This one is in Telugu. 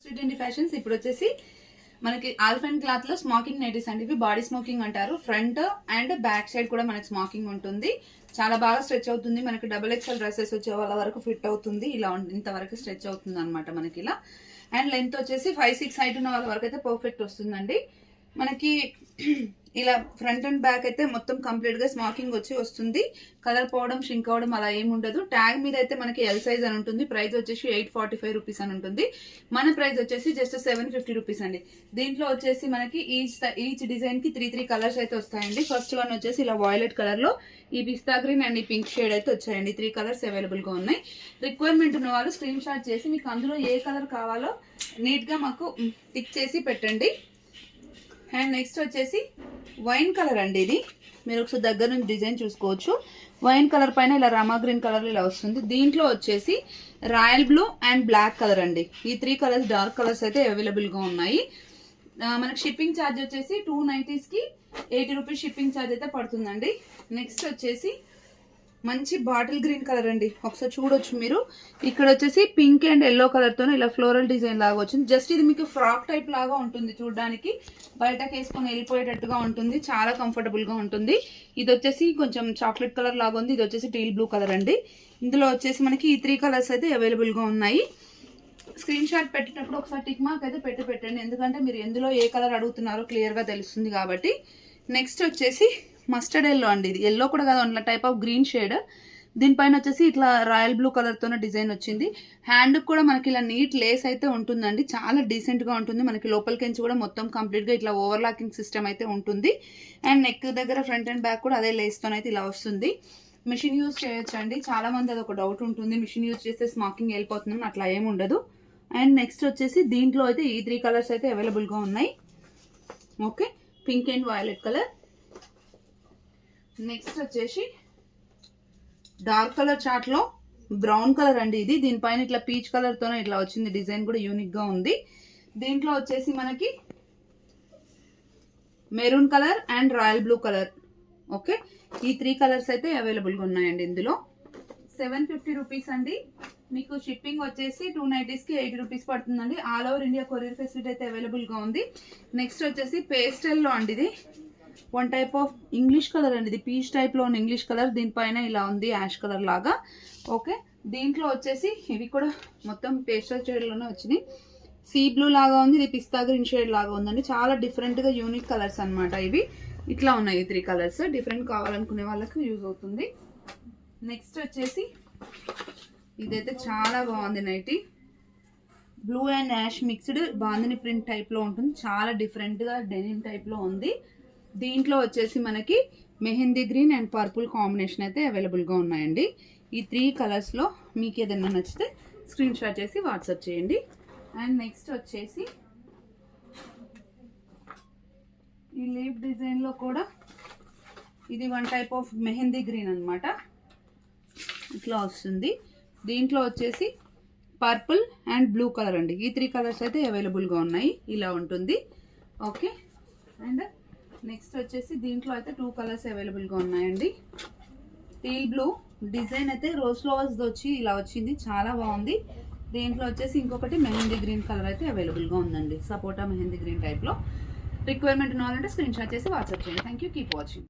స్వీట్ ఫ్యాషన్స్ ఇప్పుడు వచ్చేసి మనకి ఆల్ఫెన్ క్లాత్ లో స్మోకింగ్ నైటీస్ అండి. ఇవి బాడీ స్మోకింగ్ అంటారు. ఫ్రంట్ అండ్ బ్యాక్ సైడ్ కూడా మనకి స్మోకింగ్ ఉంటుంది. చాలా బాగా స్ట్రెచ్ అవుతుంది. మనకి డబుల్ ఎక్స్ఎల్ డ్రెస్సెస్ వచ్చే వాళ్ళ వరకు ఫిట్ అవుతుంది. ఇలా ఇంతవరకు స్ట్రెచ్ అవుతుంది అనమాట మనకి ఇలా. అండ్ లెంత్ వచ్చేసి 5'6" హైట్ ఉన్న వాళ్ళ వరకు అయితే పర్ఫెక్ట్ వస్తుందండి. మనకి ఇలా ఫ్రంట్ అండ్ బ్యాక్ అయితే మొత్తం కంప్లీట్ గా స్మోకింగ్ వస్తుంది. కలర్ పోవడం షింక్ అవడం అలా ఏమి ఉండదు. ట్యాగ్ మీద అయితే మనకి ఎల్ సైజ్ అని ఉంటుంది. ప్రైస్ వచ్చేసి 845 రూపీస్ అని ఉంటుంది. మన ప్రైస్ వచ్చేసి జస్ట్ 750 రూపీస్ అండి. దీంట్లో వచ్చేసి మనకి ఈచ్ డిజైన్ కి 3 కలర్స్ అయితే వస్తాయండి. ఫస్ట్ వన్ వచ్చేసి ఇలా వాయిలెట్ కలర్ లో, ఈ పిస్తా గ్రీన్ అండ్ ఈ పింక్ షేడ్ అయితే వచ్చాయండి. 3 కలర్స్ అవైలబుల్ గా ఉన్నాయి. రిక్వైర్మెంట్ ఉన్న వాళ్ళు స్క్రీన్ షాట్ చేసి మీకు అందులో ఏ కలర్ కావాలో నీట్ గా మాకు టిక్ చేసి పెట్టండి. అండ్ నెక్స్ట్ వచ్చేసి వైన్ కలర్ అండి. ఇది మీరు ఒకసారి దగ్గర నుంచి డిజైన్ చూసుకోవచ్చు. వైన్ కలర్ పైన ఇలా రామా గ్రీన్ కలర్ ఇలా వస్తుంది. దీంట్లో వచ్చేసి royal blue and black colour అండి. ఈ 3 కలర్స్ డార్క్ కలర్స్ అయితే అవైలబుల్ గా ఉన్నాయి. మనకి షిప్పింగ్ ఛార్జ్ వచ్చేసి 290s కి 80 రూపీస్ షిప్పింగ్ ఛార్జ్ అయితే పడుతుందండి. నెక్స్ట్ వచ్చేసి మంచి బాటిల్ గ్రీన్ కలర్ అండి. ఒకసారి చూడొచ్చు మీరు. ఇక్కడ వచ్చేసి పింక్ అండ్ ఎల్లో కలర్ తో ఇలా ఫ్లోరల్ డిజైన్ లాగా వచ్చింది. జస్ట్ ఇది మీకు ఫ్రాక్ టైప్ లాగా ఉంటుంది. చూడడానికి బయటకు వేసుకొని వెళ్ళిపోయేటట్టుగా ఉంటుంది. చాలా కంఫర్టబుల్ గా ఉంటుంది. ఇది వచ్చేసి కొంచెం చాక్లెట్ కలర్ లాగా ఉంది. ఇది వచ్చేసి టీల్ బ్లూ కలర్ అండి. ఇందులో వచ్చేసి మనకి ఈ 3 కలర్స్ అయితే అవైలబుల్ గా ఉన్నాయి. స్క్రీన్ షాట్ పెట్టినప్పుడు ఒకసారి టిక్ మార్క్ అయితే పెట్టండి. ఎందుకంటే మీరు ఎందులో ఏ కలర్ అడుగుతున్నారో క్లియర్ గా తెలుస్తుంది కాబట్టి. నెక్స్ట్ వచ్చేసి మస్టర్డ్ ఎల్లో అండి. ఇది ఎల్లో కూడా కాదు, అట్లా టైప్ ఆఫ్ గ్రీన్ షేడ్. దీనిపైన వచ్చేసి ఇట్లా రాయల్ బ్లూ కలర్ తోనే డిజైన్ వచ్చింది. హ్యాండ్ కూడా మనకి ఇలా నీట్ లేస్ అయితే ఉంటుందండి. చాలా డీసెంట్ గా ఉంటుంది. మనకి లోపలికించి కూడా మొత్తం కంప్లీట్ గా ఇట్లా ఓవర్లాకింగ్ సిస్టమ్ అయితే ఉంటుంది. అండ్ నెక్ దగ్గర ఫ్రంట్ అండ్ బ్యాక్ కూడా అదే లేస్ తోనైతే ఇలా వస్తుంది. మిషన్ యూజ్ చేయొచ్చు అండి. చాలా మంది అది ఒక డౌట్ ఉంటుంది, మిషన్ యూజ్ చేస్తే స్మోకింగ్ వెళ్ళిపోతుందని. అట్లా ఏమి ఉండదు. అండ్ నెక్స్ట్ వచ్చేసి దీంట్లో అయితే ఈ 3 కలర్స్ అయితే అవైలబుల్ గా ఉన్నాయి. Okay, pink and violet colour. Next వచ్చేసి డార్క్ కలర్ చార్ట్ లో బ్రౌన్ కలర్ అండి. ఇది దీనిపైన ఇట్లా పీచ్ కలర్ తోనే ఇట్లా వచ్చింది. డిజైన్ కూడా యూనిక్ గా ఉంది. దీంట్లో వచ్చేసి మనకి maroon colour and royal blue colour. Okay, ఈ 3 కలర్స్ అయితే అవైలబుల్ గా ఉన్నాయండి. ఇందులో 750 రూపీస్ అండి. మీకు షిప్పింగ్ వచ్చేసి 290s కి 80 రూపీస్ పడుతుందండి. All over India courier facility అయితే అవైలబుల్ గా ఉంది. నెక్స్ట్ వచ్చేసి పేస్టల్ లో అండి. ఇది one type of English colour అండి. ఇది పీచ్ టైప్ లో ఉన్న ఇంగ్లీష్ కలర్. దీనిపైన ఇలా ఉంది యాష్ కలర్ లాగా. ఓకే, దీంట్లో వచ్చేసి ఇవి కూడా మొత్తం పేస్టల్ షేడ్ లోనే వచ్చినాయి. సీ బ్లూ లాగా ఉంది. ఇది పిస్తా గ్రీన్ షేడ్ లాగా ఉందండి. చాలా డిఫరెంట్ గా యూనిక్ కలర్స్ అనమాట. ఇవి ఇట్లా ఉన్నాయి 3 కలర్స్. డిఫరెంట్ కావాలనుకునే వాళ్ళకి యూజ్ అవుతుంది. నెక్స్ట్ వచ్చేసి ఇదైతే చాలా బాగుంది nighty. Blue and ash mixed bandhani print type లో ఉంటుంది. చాలా డిఫరెంట్ గా డెనిమ్ టైప్ లో ఉంది. దీంట్లో వచ్చేసి మనకి mehndi green and purple combination అయితే అవైలబుల్ గా ఉన్నాయండి. ఈ 3 కలర్స్ లో మీకు ఏదైనా నచ్చితే స్క్రీన్ షాట్ చేసి వాట్సాప్ చేయండి. అండ్ నెక్స్ట్ వచ్చేసి ఈ లీఫ్ డిజైన్ లో కూడా ఇది one type of mehndi green అన్నమాట. ఇట్లా వస్తుంది. దీంట్లో వచ్చేసి పర్పుల్ అండ్ బ్లూ కలర్ అండి. ఈ 3 కలర్స్ అయితే అవైలబుల్ గా ఉన్నాయి. ఇలా ఉంటుంది. ఓకే, అండ్ నెక్స్ట్ వచ్చేసి దీంట్లో అయితే 2 కలర్స్ అవైలబుల్ గా ఉన్నాయండి. టీల్ బ్లూ డిజైన్ అయితే రోజ్ ఫ్లవర్స్ వచ్చి ఇలా వచ్చింది. చాలా బాగుంది. దీంట్లో వచ్చేసి ఇంకొకటి మెహందీ గ్రీన్ కలర్ అయితే అవైలబుల్ గా ఉందండి. సపోటా మెహందీ గ్రీన్ టైప్ లో. రిక్వైర్మెంట్ ఉన్న వాళ్ళంటే స్క్రీన్ షాట్ చేసి వాట్సాప్ చేయండి. Thank you. Keep watching.